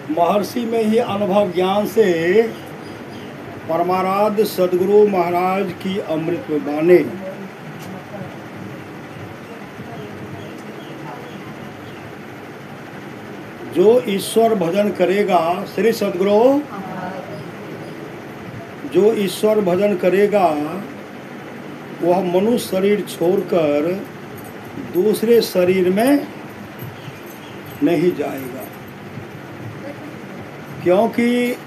महर्षि में ही अनुभव ज्ञान से परमाराध्य सदगुरु महाराज की अमृत बाणी जो ईश्वर भजन करेगा, श्री सदगुरु, जो ईश्वर भजन करेगा वह मनुष्य शरीर छोड़कर दूसरे शरीर में नहीं जाएगा, क्योंकि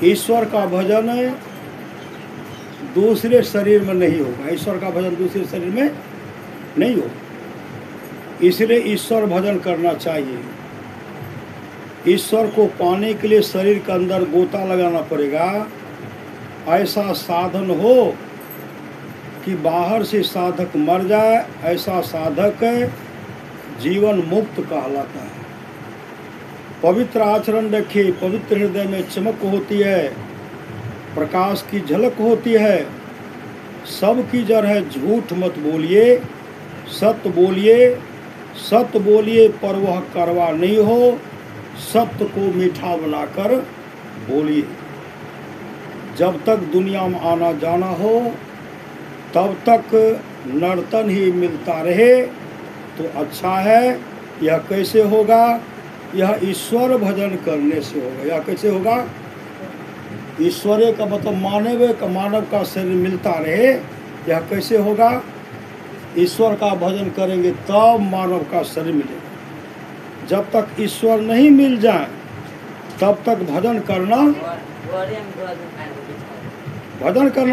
ईश्वर का भजन दूसरे शरीर में नहीं होगा। ईश्वर का भजन दूसरे शरीर में नहीं होगा, इसलिए ईश्वर भजन करना चाहिए। ईश्वर को पाने के लिए शरीर के अंदर गोता लगाना पड़ेगा। ऐसा साधन हो कि बाहर से साधक मर जाए, ऐसा साधक जीवन मुक्त कहलाता है। पवित्र आचरण रखिए, पवित्र हृदय में चमक होती है, प्रकाश की झलक होती है। सबकी जड़ है झूठ मत बोलिए, सत्य बोलिए, सत्य बोलिए पर वह करवा नहीं हो, सत्य को मीठा बनाकर बोलिए। जब तक दुनिया में आना जाना हो तब तक नर्तन ही मिलता रहे तो अच्छा है। यह कैसे होगा? यह ईश्वर भजन करने से होगा। यह कैसे होगा? ईश्वरीय का मतलब मानव का शरीर मिलता रहे। यह कैसे होगा? ईश्वर का भजन करेंगे तब मानव का शरीर मिलेगा। जब तक ईश्वर नहीं मिल जाए तब तक भजन करना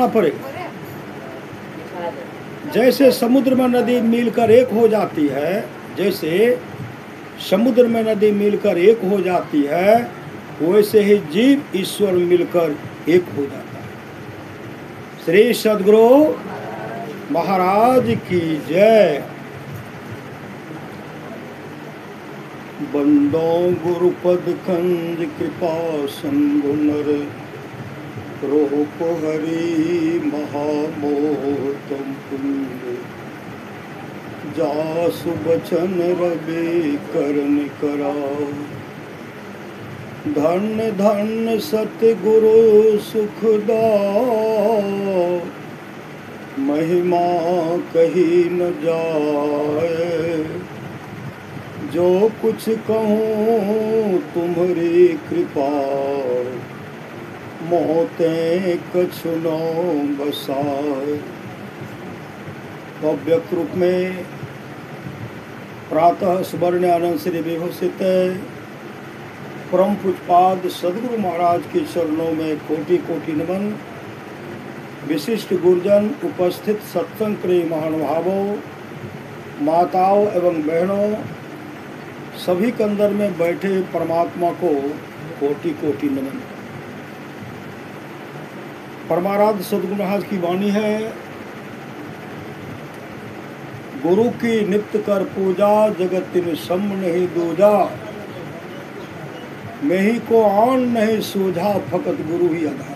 पड़ेगा। जैसे समुद्र में नदी मिलकर एक हो जाती है, जैसे समुद्र में नदी मिलकर एक हो जाती है, वैसे ही जीव ईश्वर मिलकर एक हो जाता है। श्री सद्गुरु महाराज की जय। बंदो गुरुपद कंज कृपा संगु नर, रोप हरि महामोह तुम पुण्य, जासु बचन रवि करन कराओ। धन्य धन्य सतगुरु सुखदाओ, महिमा कही न जाए। जो कुछ कहूँ तुम्हारी कृपा, मोते कछु न बसाए। अव्यक्त रूप में प्रातः स्मरण आनंद श्री विभूषित परम पूज्यपाद सदगुरु महाराज के चरणों में कोटि कोटि नमन। विशिष्ट गुरुजन, उपस्थित सत्संग प्रिय महानुभावों, माताओं एवं बहनों, सभी के अंदर में बैठे परमात्मा को कोटि कोटि नमन। परमाराध्य सदगुरु महाराज की वाणी है, गुरु की नित्य कर पूजा, जगत तिन सम नहीं दूजा। मैं ही को आन नहीं सूझा, फकत गुरु ही आधारा।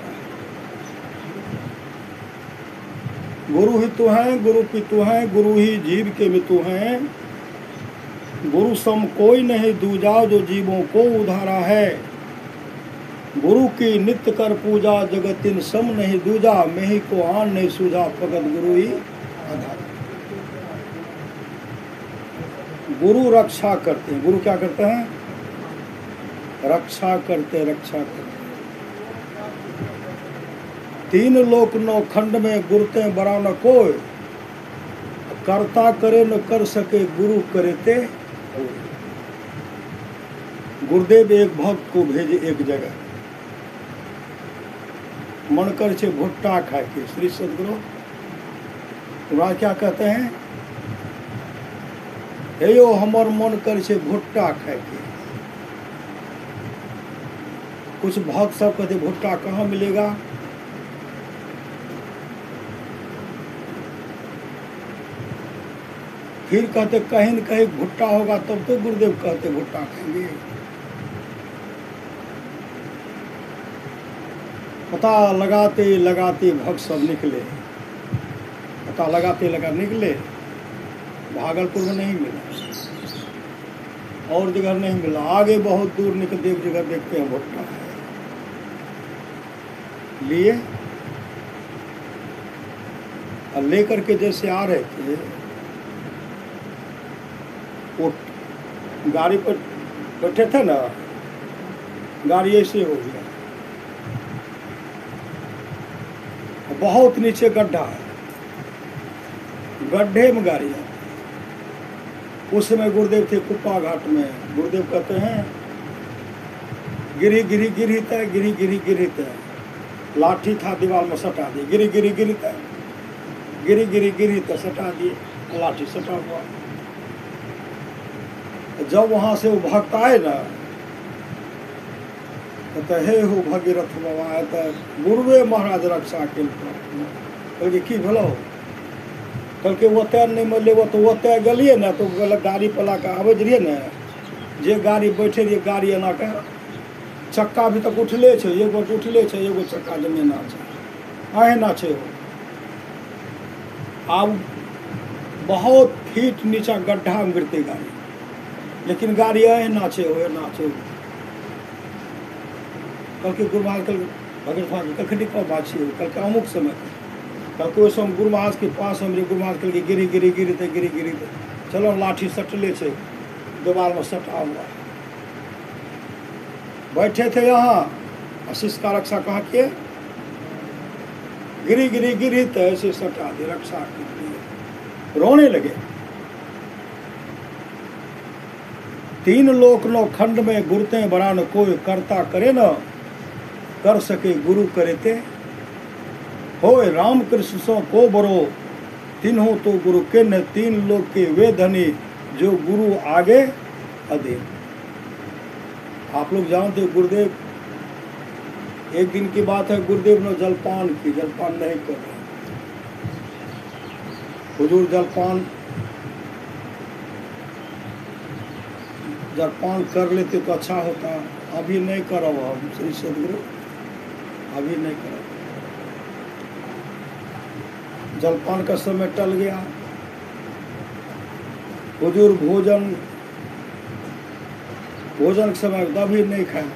गुरु ही तो हैं, गुरु पितु हैं, गुरु ही जीव के मितु हैं। गुरु सम कोई नहीं दूजा, जो जीवों को उधारा है। गुरु की नित्य कर पूजा, जगत तिन सम नहीं दूजा। मैं ही को आन नहीं सूझा, फकत गुरु ही आधारा। गुरु रक्षा करते हैं। गुरु क्या करते हैं? रक्षा करते, रक्षा करते। तीन लोक नौ खंड में गुरुते बरा न कोई, करता करे न कर सके, गुरु करते। गुरुदेव एक भक्त को भेजे एक जगह, मन कर छे भुट्टा खाए के। श्री सदगुरु वहाँ क्या कहते हैं? हे यो हमर मन कर छे भुट्टा खाए के। कुछ भक्त सब कहते भुट्टा कहाँ मिलेगा? फिर कहते कहीं न कहीं भुट्टा होगा, तब तो गुरुदेव कहते भुट्टा खाएंगे। पता लगाते लगाते भक्त सब निकले, पता लगाते लगा निकले, भागलपुर में नहीं मिला। और जगह नहीं मिला। आगे बहुत दूर निकलते एक जगह देखते हैं भुट्टा है, लिए और लेकर के जैसे आ रहे थे, वो गाड़ी पर बैठे थे ना, गाड़ी ऐसे हो गया, बहुत नीचे गड्ढा है, गड्ढे में गाड़ी है। उस समय गुरुदेव थे कुप्पा घाट में। गुरुदेव कहते हैं गिरी गिरी गिरी तय, गिरी गिरी गिरी तय, लाठी था दीवार में सटा दिए, गिरी गिरी गिरी तय, गिरी गिरी गिरी तय, सटा दिए, लाठी सटा हुआ। जब वहां से वो भक्त आए ना, कहते हे हो भगीरथ बाबा, तो गुरुवे महाराज रक्षा के की भलो, कल के ओतय नहीं मिले, वो तो ओतय गलिए ना, तो गाड़ी पला के आबे रहिए ना, जे गाड़ी बैठे रहिए, गाड़ी एना के चक्का अभी तक उठले छै, एगो उठले छै, एगो चक्का जमीन छै, अहिना छै। आब बहुत फीट नीचा गड्ढा में गिरते गाड़ी, लेकिन गाड़ी अहिना छै, एना छै। कल के गुरु महाराज, कल भगत कखनी कब बात छै, कल के अमुक समय, कल के समय गुरु महाराज के पास हम गुरु महाराज कल के गिरी गिरी गिरी थे, गिरी गिरी थे, चलो लाठी सटले छै, दीवार में सटा हुआ। बैठे थे यहाँ, आशीष का रक्षा कहाँ किए, गिरी गिरी गिरी तो ऐसे सटा दे, रक्षा के लिए रोने लगे। 3 लोक 9 खंड में गुरुते बड़ा न कोई करता करे न, कर सके गुरु करेते, होए राम कृष्ण सो को बरो, तीनों तो गुरु के न, 3 लोग के वे धनी, जो गुरु आगे अधीन। आप लोग जानते हो गुरुदेव, एक दिन की बात है, गुरुदेव ने जलपान की, जलपान नहीं कर रहे, हुजूर जलपान कर लेते तो अच्छा होता, अभी नहीं करो हम श्री सदगुरु, अभी नहीं करो। जलपान का समय टल गया, हुजूर भोजन के समय दभी नहीं खाए,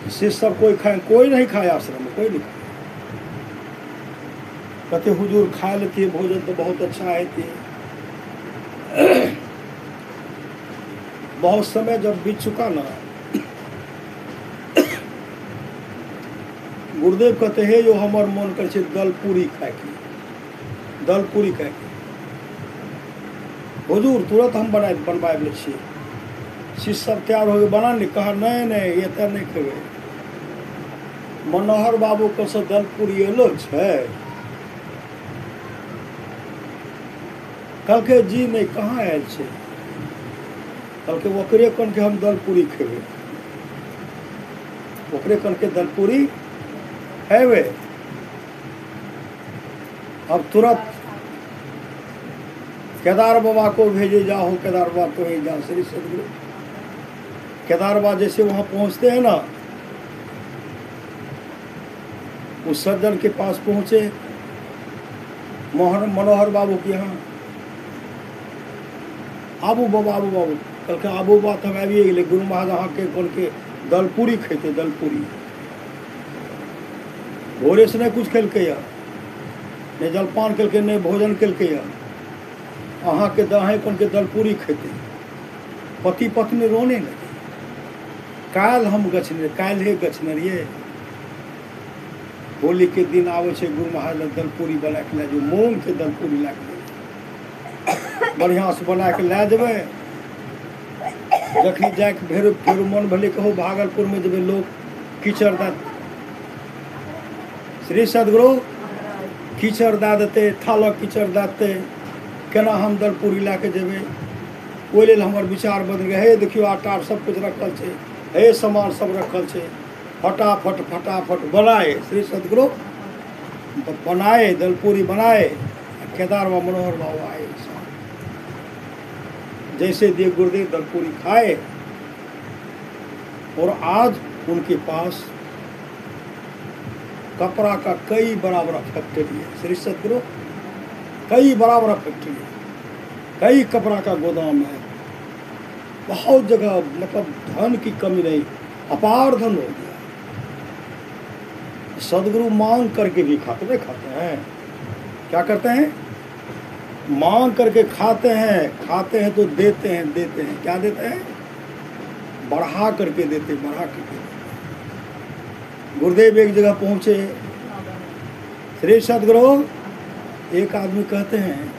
शिष्य सब कोई खाए, कोई नहीं खाया आश्रम में, कोई नहीं खाया। कहते हुजूर खा लेती है भोजन तो बहुत अच्छा है थी। बहुत समय जब बीत चुका ना, गुरुदेव कहते हैं जो हमार मन कर दल पूरी खाए की, दल पूरी खाए की। हुजूर तुरंत हम बनवाए ले छिए, शिष्य सब तैयार हो गए बना नहीं, कहा नहीं नहीं ये तो नहीं खेबे। मनोहर बाबू को से दल पूरी एलो है, कल के जी नहीं कहाँ आयल छे, कल के ओकरे कन के हम दल पूरी खेबे, ओकरे कन के दल पूरी हेवे। अब तुरंत केदार बाबा को भेजे, जाओ केदार बाबा तो ही जाओ श्री सदगुरु। केदार बाबा जैसे वहां पहुंचते हैं ना, उस सज्जन के पास पहुंचे, मनोहर बाबू के यहाँ, आबू बाबू कल के आबू बात हम आबिए गए, गुरु महाराज अहाँ के कल के दल पूरी खेते, दल पूरी भोरे से नहीं कुछ खेलके या, नहीं जलपान कल नहीं भोजन कल या, अहाँ के दहे कन के दल पूरी खेते। पति पत्नी रोने लगे, काल हम गछने, काल हे गछने रहिए, होली के दिन आवे छे गुरु महाराज दल पूरी बना के ला, जो मूंग के दल पूरी ला के बढ़िया से बना के ला देवे। जखनी जाके फेर मन भले कहो भागलपुर में जब लोग कीचड़ दा, श्री सदगुरु कीचड़ दा देते, थाला कीचड़ दाते, केना हम दल पूरी ला के जेबे। ओहि लेल हमर विचार बदल गए, हे देखियो आटा सब कुछ रखल छे, हे सामान सब रखल छे, फटाफट बनाए श्री सदगुरु, बनाए दल पूरी बनाए। केदार बाबा मनोहर बाबू आए, जैसे दिए गुरुदेव दल पूरी खाए, और आज उनके पास कपड़ा का कई बड़ा फैक्ट्री है श्री सदगुरु, कई बड़ा फैक्ट्री है। कई कपड़ा का गोदाम है, बहुत जगह, मतलब धन की कमी नहीं, अपार धन हो गया। सदगुरु मांग करके भी खाते हैं। क्या करते हैं? मांग करके खाते हैं तो देते हैं। क्या देते हैं? बढ़ा करके देते, बढ़ा करके देते। गुरुदेव एक जगह पहुंचे, श्री सदगुरु, एक आदमी कहते हैं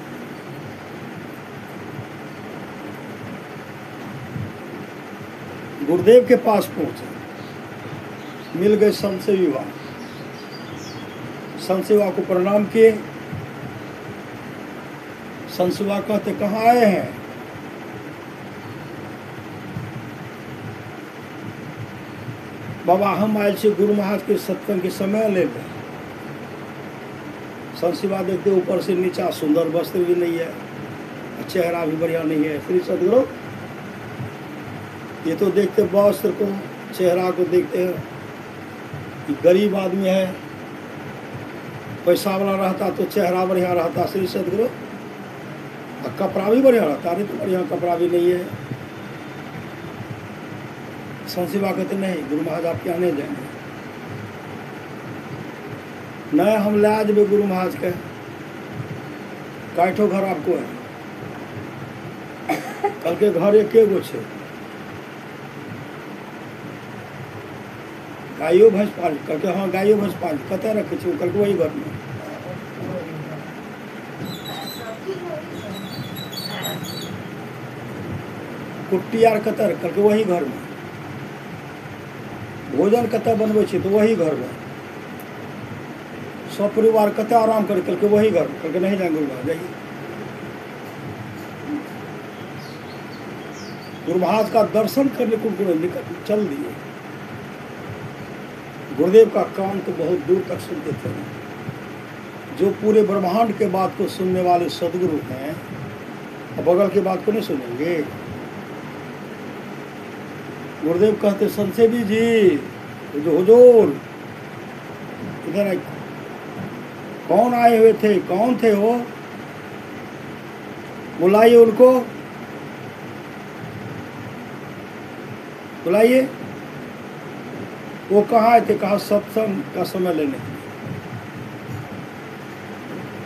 गुरुदेव के पास पहुंचे, मिल गए संत सेवा। संत सेवा को प्रणाम किए। संत सेवा कहते कहाँ आए हैं? बाबा हम आए थे गुरु महाराज के सत्संग के समय ले गए। संत सेवा देखते ऊपर से नीचा, सुंदर वस्त्र भी नहीं है, चेहरा भी बढ़िया नहीं है। श्री सदगुरु, ये तो देखते वस्त्र को, चेहरा को देखते हैं कि गरीब आदमी है, पैसा वाला रहता तो चेहरा बढ़िया रहता। श्री सदगुरु, और कपड़ा भी बढ़िया रहता, अरे तो बढ़िया कपड़ा भी नहीं है। संत सेवा कहते नहीं, गुरु महाराज आप क्या नहीं जाएंगे? नहीं, हम ले जब गुरु महाराज के काठो घर आपको है। कल के घर एक गो छे, गायो भैंस पाल करके। हाँ, गायो भैंस पाल कतऽ रखे छे? करके वही घर में। कुट्टी आर कतऽ करके वही घर में। भोजन कतऽ बनबै छे? तो वही घर में। सब परिवार कतऽ आराम करे? करके वही घर में। करके नहीं जाएंगे गुरु जाइए। गुरु महाराज का दर्शन करने को निकल चल दिए। गुरुदेव का कान तो बहुत दूर तक सुनते थे। जो पूरे ब्रह्मांड के बात को सुनने वाले सदगुरु हैं, अब बगल की बात को नहीं सुनेंगे। गुरुदेव कहते संसेवी जी, जो हुजूर इधर आए। कौन आए हुए थे? कौन थे वो? बुलाइए उनको, बुलाइए। वो कहाँ आए थे? कहा सत्संग का समय लेने।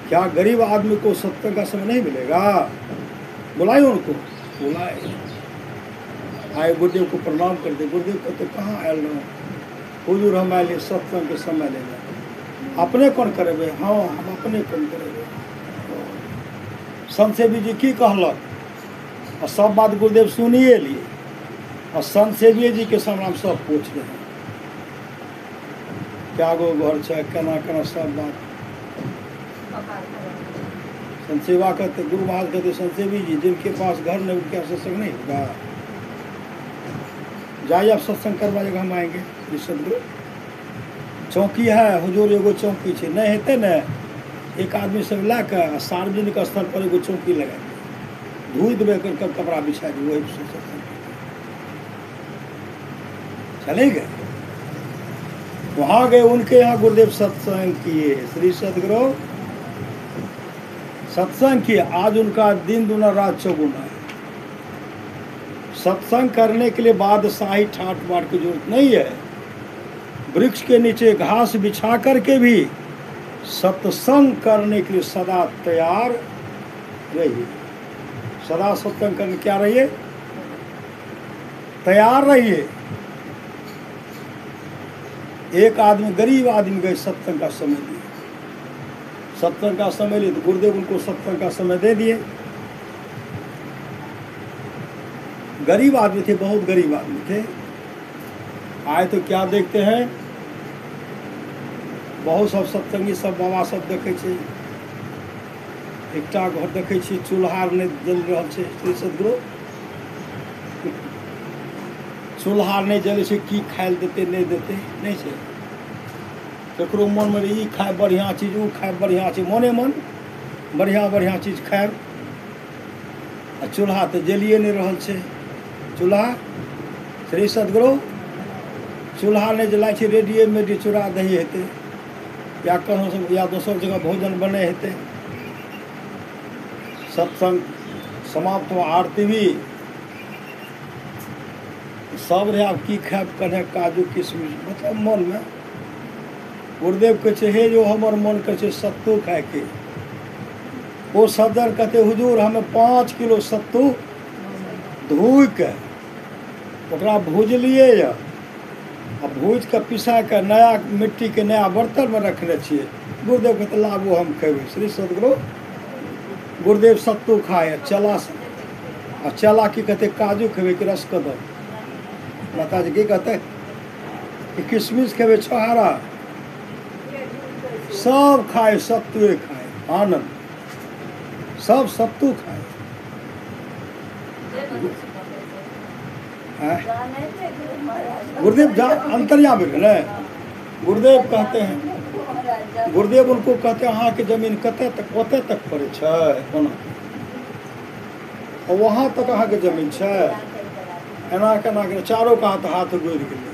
क्या गरीब आदमी को सत्संग का समय नहीं मिलेगा? बुलाइए उनको। बुलाए, आए, गुरुदेव को प्रणाम कर दे। गुरुदेव कहते कहाँ आयल रहो? हुजूर हम आए सत्संग के समय लेने। अपने कौन करेबे? हाँ, हम अपने कौन करेबे। संत सेवी जी की कहलक, और सब बात गुरुदेव सुनिए लिए। और संत सेवी जी के सामने हम सब पूछ रहे हैं, क्या गो घर है, केना केना सब बात। संत सेवा कहते, गुरु महाराज कहते संत सेवी जी, जिनके पास घर नहीं उनके यहाँ सत्संग नहीं होगा। जाइए आप सत्संग करवाइएगा, हम आएंगे। सदगुरु, चौकी है हुजूर, एगो चौकी है, नहीं हेते न एक आदमी सब ला कर सार्वजनिक स्थल पर एगो चौकी लगा धोई देवे, कर कपड़ा बिछा दी, वही सत्संग चले गए। वहां गए, उनके यहाँ गुरुदेव सत्संग किए। श्री सदगुरु सत्संग किए। आज उनका दिन दुना रात चौगुना है। सत्संग करने के लिए बादशाही ठाट बाट की जरूरत नहीं है। वृक्ष के नीचे घास बिछा करके भी सत्संग करने के लिए सदा तैयार रहिए। सदा सत्संग करने क्या रहिए? तैयार रहिए। एक आदमी, गरीब आदमी गए, सत्संग का समय दिए। सत्संग का समय लिए तो गुरुदेव उनको सत्संग का समय दे दिए। गरीब आदमी थे, बहुत गरीब आदमी थे। आए तो क्या देखते हैं, बहुत सब सत्संगी सब बाबा सब देखे छे। एकटा घर देखे छी, चूल्हा नहीं जल रहा छे। श्री सदगुरु, चूल्हा नहीं जले से की खाए देते नहीं देते नहीं छे। ककरो मन में ई खाए बढ़िया चीज, वो खाए बढ़िया चीज, मने मन बढ़िया बढ़िया चीज खाए। आ चूल्हा तो जलिए नहीं रहल छे। चूल्हा, श्री सदगुरु, चूल्हा नहीं जलाए छे, रेडियोमेड चूड़ा दही हेते, या कहूँ या दोसर जगह भोजन बने हेते। सत्संग समाप्त हुआ आरती भी सब रहे। आब की खायब कने काजू किशमिश मतलब मन में गुरुदेव कहे छे हे जो हमर मन करे छे सत्तू खाए के। वो सदर कहते हुजूर हमें 5 किलो सत्तू धोई के ओकरा भूजलिए या भूज के पिसा के नया मिट्टी के नया बर्तन में रखने छिए। गुरुदेव कहते लाबू हम खेबे। श्री सदगुरु गुरुदेव सत्तू खाए चला आ चला की कहते काजू खेबे कि रसकदम। माता जी की कहते कि किशमिश खेबे छोहारा सब खाए सत्तुए खाए आनंद सब सत्तू खाए। गुरुदेव अंतर्यामी है। गुरुदेव कहते हैं गुरुदेव उनको कहते हैं अहाँ के जमीन कते तक ओते तक पड़े छे और वहाँ तक अहाँ के जमीन छे एना केना के चारों का हाथ गोड़ गेलै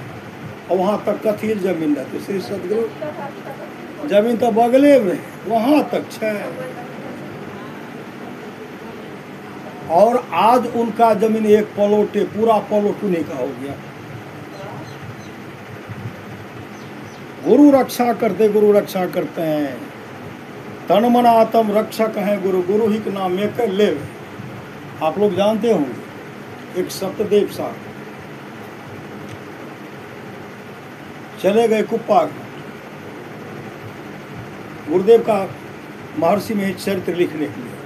और वहाँ तक कथी जमीन रहते। श्री सदगुरु जमीन तो बगले में वहाँ तक छे और आज उनका जमीन एक पलोटे पूरा पलोट उन्हीं का हो गया। गुरु रक्षा करते हैं। तन मन आत्म रक्षक हैं गुरु, गुरु ही के नाम एक ले। आप लोग जानते होंगे एक सत्यदेव साहब चले गए कुप्पा। गुरुदेव का महर्षि में चरित्र लिखने के लिए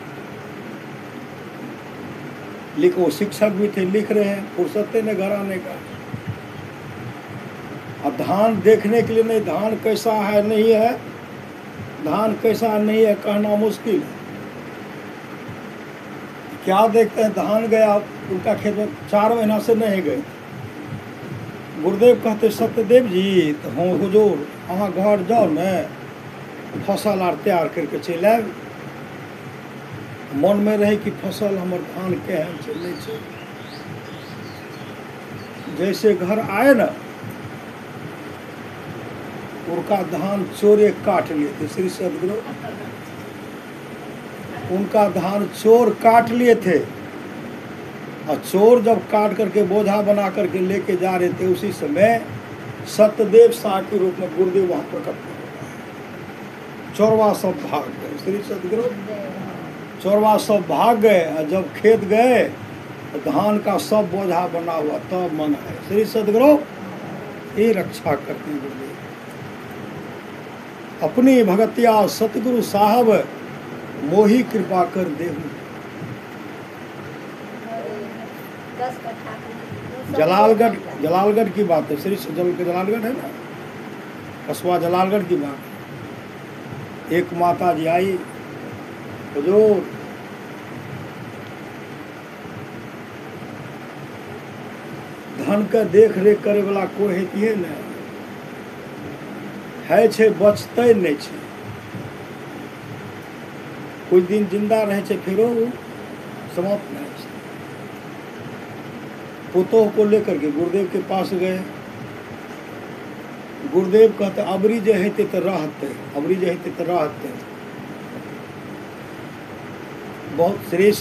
लिखो, शिक्षक भी थे, लिख रहे हैं, फुर्सत ने घर आने का। अब धान देखने के लिए नहीं, धान कैसा है नहीं है, धान कैसा नहीं है कहना मुश्किल है। क्या देखते हैं धान गया उनका खेत में 4 महीना से नहीं गए। गुरुदेव कहते सत्यदेव जी तो हाँ हुजूर अहाँ घर जाओ न फसल आर तैयार करके चल आए। मन में रहे कि फसल हमर धान केहन छै नहीं छै। जैसे घर आए ना उनका धान चोरे काट लिए थे। श्री सदगुरु उनका धान चोर काट लिए थे और चोर जब काट करके बोझा बना करके लेके जा रहे थे उसी समय सत्यदेव शाह के रूप में गुरुदेव वहां प्रकट हो गए। चोरवा सब भाग गए। श्री सदगुरु चोरवा सब भाग गए और जब खेत गए तो धान का सब बोझा बना हुआ तब मन है। श्री सदगुरु ये रक्षा करते हैं गुरुदेव। अपनी भगतिया सतगुरु साहब मोही कृपा कर देहु। जलालगढ़ की बात है। श्री जलालगढ़ है ना, कस्बा जलालगढ़ की बात है। एक माता जी आई, हुजूर धन का देख रेख करे वाला कोई है न है छे, बचते नहीं छे। कुछ दिन जिंदा रहे छे फिरो समाप्त नहीं छे। पुतोह को लेकर के गुरुदेव के पास गए। गुरुदेव कहते अबरी जे हेते तो रहते, अबरी जे हेते तो रहते। बहुत श्री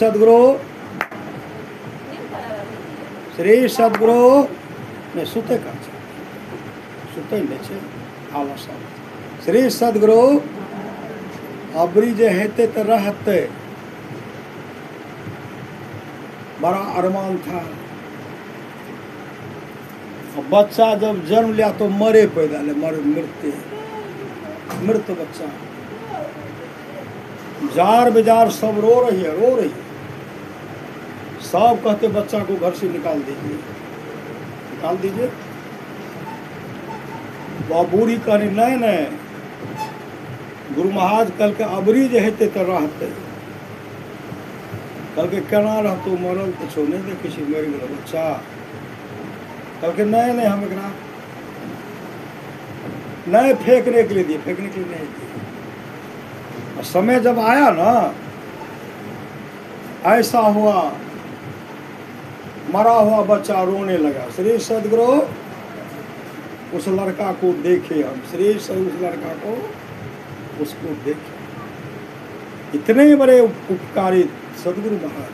सदगुरु ने सुते का सुते नहीं छे आलस। श्री सदगुरु अबरी जे हेते तो रहते। बड़ा अरमान था। बच्चा जब जन्म लिया तो मरे पैदा ले, मृत बच्चा। जार बेजार सब रो रही है। सब कहते बच्चा को घर से निकाल दीजिए। वह बूढ़ी कहनी नहीं गुरु महाराज कल के अबरी जे हेते तो रहते। कल के केना रहतो, मरल तो छो नहीं देखे छी मर गए बच्चा। कल के नहीं हम एकरा नहीं फेंकने के लिए दिए, फेंकने के लिए नहीं दिए। समय जब आया ना ऐसा हुआ, मरा हुआ बच्चा रोने लगा। श्री सदगुरु उस लड़का को देखे हम, उस लड़का को उसको देखे। इतने बड़े उपकारी सदगुरु महाराज।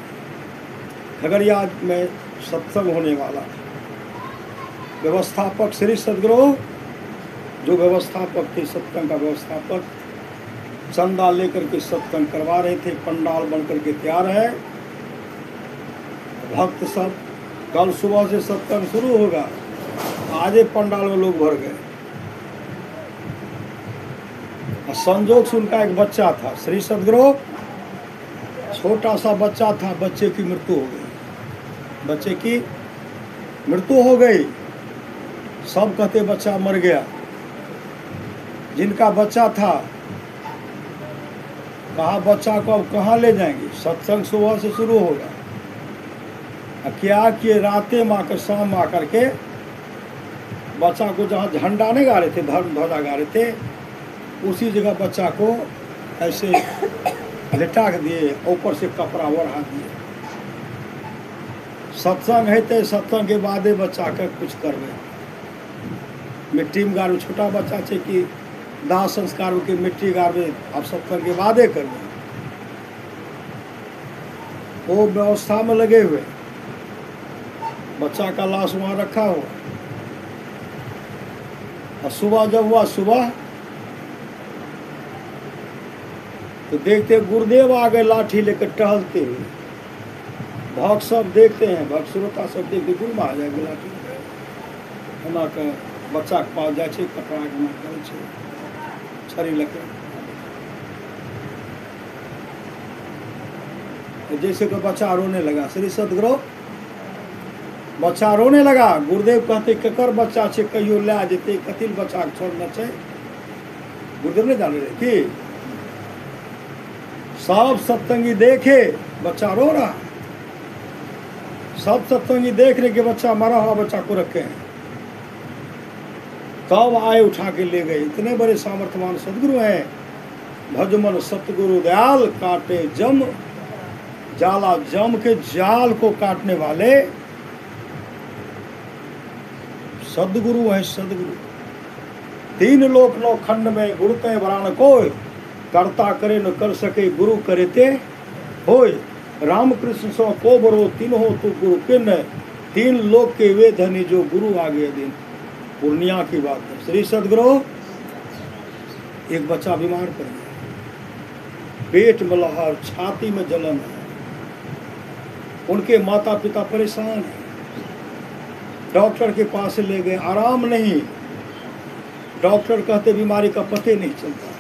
खगड़िया में सत्संग होने वाला था। व्यवस्थापक श्री सदगुरु, जो व्यवस्थापक थे, सत्संग का व्यवस्थापक, चंदा लेकर के सत्संग करवा रहे थे। पंडाल बन करके तैयार है। भक्त सब, कल सुबह से सत्संग शुरू होगा, आज पंडाल में लोग भर गए। संजोग से उनका एक बच्चा था, श्री सदगुरु, छोटा सा बच्चा था, बच्चे की मृत्यु हो गई। बच्चे की मृत्यु हो गई। सब कहते बच्चा मर गया। जिनका बच्चा था, कहा बच्चा को अब कहाँ ले जाएंगे, सत्संग सुबह से शुरू होगा। क्या किए, रातें में आकर शाम में आकर के बच्चा को, जहाँ झंडा नहीं गा रहे थे, धर्म ध्वजा गा रहे थे, उसी जगह बच्चा को ऐसे लिटा दिए, ऊपर से कपड़ा ओढ़ा दिए। सत्संग है तो सत्संग के बादे बच्चा के कुछ करवे। मिट्टी में गाड़ू, छोटा बच्चा छे कि दाह संस्कार के मिट्टी गाड़वे, अब सत्संग के बादे करवे। वो व्यवस्था में लगे हुए, बच्चा का लाश वहाँ रखा हुआ। और सुबह जब हुआ, सुबह तो देखते गुरुदेव आ गए लाठी लेकर टहलते हुए। भक्त सब देखते हैं, भक्त श्रोता सब देखते, गुरु में आ जाएगा लाठी एना के बच्चा के पास जाए, कपड़ा के करे, छड़ी लेके, जैसे कि बच्चा रोने लगा। श्री सदगुरु, बच्चा रोने लगा। गुरुदेव कहते केकर बच्चा छे, कहियो ले जेते, कथिल बच्चा के छोड़ना छै। गुरुदेव नहीं जाने रहे कि सब सत्संगी देखे बच्चा रो रहा, सब सत्संगी देख रहे कि बच्चा मरा हुआ बच्चा को रखे हैं। तब आए, उठा के ले गए। इतने बड़े सामर्थ्यवान सदगुरु हैं। भजमन सतगुरु दयाल, काटे जम जाला, जम के जाल को काटने वाले सदगुरु है। सदगुरु तीन लोक नौ खंड में गुरुते वरान कोय, करता करे न कर सके गुरु करेते होय। रामकृष्ण सो को बरो तीन हो तू गुरु किन, तीन लोक के वे धनी जो गुरु आगे दिन। पूर्णिया की बात है। श्री सदगुरु, एक बच्चा बीमार पड़ गया, पेट में लहर, छाती में जलन है, उनके माता पिता परेशान हैं। डॉक्टर के पास ले गए, आराम नहीं। डॉक्टर कहते बीमारी का पते नहीं चलता है।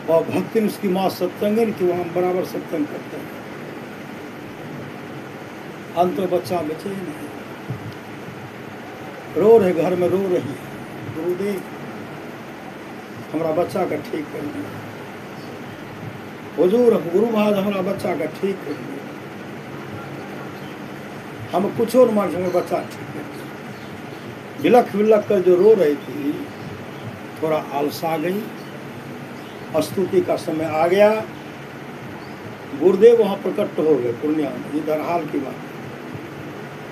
और भक्ति ने उसकी माँ सत्संगन की, वहाँ बराबर सत्संग करते हैं। अंत में बच्चा बचे नहीं, रो रहे, घर में रो रही है, गुरुदेव हमारा बच्चा का ठीक कर दिया, हुजूर गुरु महाराज हमारा बच्चा का ठीक कर दिया, हम कुछ और मान हमारा बच्चा ठीक कर दिया। बिलख बिलख कर जो रो रही थी, थोड़ा आलसा गई। स्तुति का समय आ गया। गुरुदेव वहाँ प्रकट हो गए पूर्णिया में। इधर हाल की बात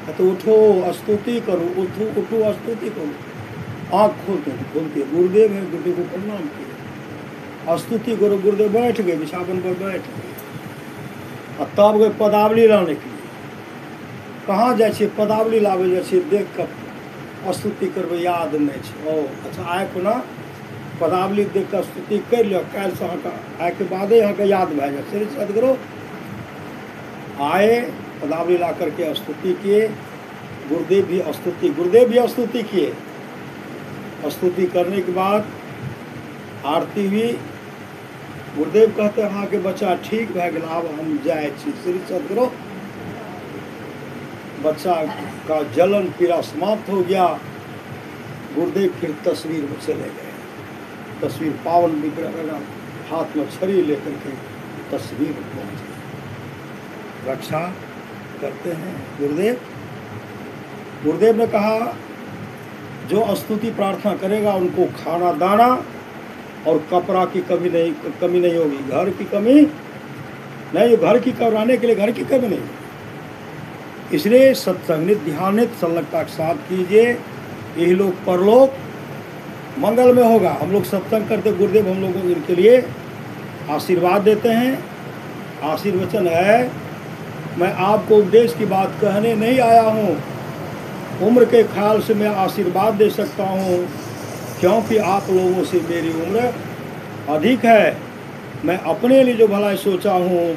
है। तो उठो स्तुति करो, उठो उठो स्तुति करो। आँख खोलते गुरुदेव है, गुरुदेव को प्रणाम किए, स्तुति करो। गुरुदेव बैठ गए, बिछावन पर बैठ गए। और तब गए पदावली लाने के लिए। कहाँ जाए, पदावली लावे जाए, देख कर स्तुति करबे याद नहीं छै। ओ अच्छा, आए को ना पदावली देख कर स्तुति कर लियो, कल से आए के बाद यहाँ याद भै जाए। श्री सदगुरु आए, पदावली ला करके स्तुति किए। गुरुदेव भी स्तुति किए। स्तुति करने के बाद आरती हुई। गुरुदेव कहते हाँ के बच्चा ठीक भै गया, अब हम जाए। श्री सदगुरु, बच्चा का जलन पीड़ा समाप्त हो गया। गुरुदेव फिर तस्वीर में चले गए। तस्वीर पावन विग्रह लगा, हाथ में छड़ी लेकर के तस्वीर पहुंचे। रक्षा करते हैं गुरुदेव। गुरुदेव ने कहा जो स्तुति प्रार्थना करेगा उनको खाना दाना और कपड़ा की कमी नहीं होगी। घर की कमी नहीं, घर की कराने के लिए घर की कमी नहीं। इसलिए सत्संगित ध्यानित संलग्नता के साथ कीजिए, यही लोग परलोक मंगल में होगा। हम लोग सत्संग करते, गुरुदेव हम लोगों को इनके लिए आशीर्वाद देते हैं। आशीर्वचन है मैं आपको उपदेश की बात कहने नहीं आया हूँ। उम्र के ख्याल से मैं आशीर्वाद दे सकता हूँ, क्योंकि आप लोगों से मेरी उम्र अधिक है। मैं अपने लिए जो भलाई सोचा हूँ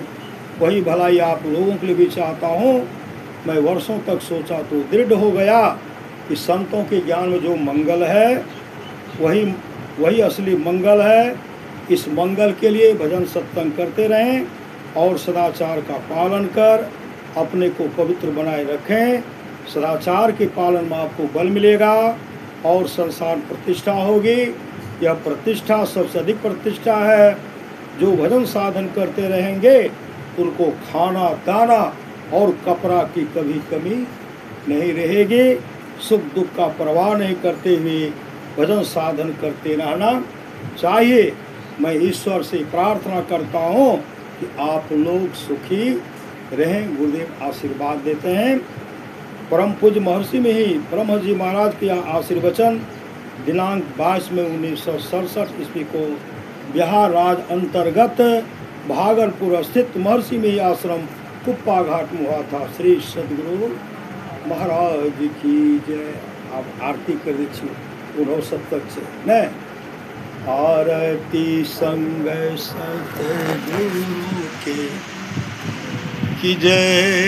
वही भलाई आप लोगों के लिए भी चाहता हूँ। मैं वर्षों तक सोचा तो दृढ़ हो गया कि संतों के ज्ञान में जो मंगल है वही असली मंगल है। इस मंगल के लिए भजन सत्संग करते रहें और सदाचार का पालन कर अपने को पवित्र बनाए रखें। सदाचार के पालन में आपको बल मिलेगा और संसार प्रतिष्ठा होगी। यह प्रतिष्ठा सबसे अधिक प्रतिष्ठा है। जो भजन साधन करते रहेंगे उनको खाना दाना और कपड़ा की कभी कमी नहीं रहेगी। सुख दुख का परवाह नहीं करते हुए भजन साधन करते रहना चाहिए। मैं ईश्वर से प्रार्थना करता हूँ कि आप लोग सुखी रहें। गुरुदेव आशीर्वाद देते हैं। परम पूज्य महर्षि में ही ब्रह्म जी महाराज के आशीर्वचन दिनांक 22 में 1967 ईस्वी को बिहार राज्य अंतर्गत भागलपुर स्थित महर्षि में ही आश्रम कुप्पा घाट में हुआ था। श्री सदगुरु महाराज की जय। आप आरती कर दीजिए उन्हों सप्तक से न आरती संग सतगुरु के की जय।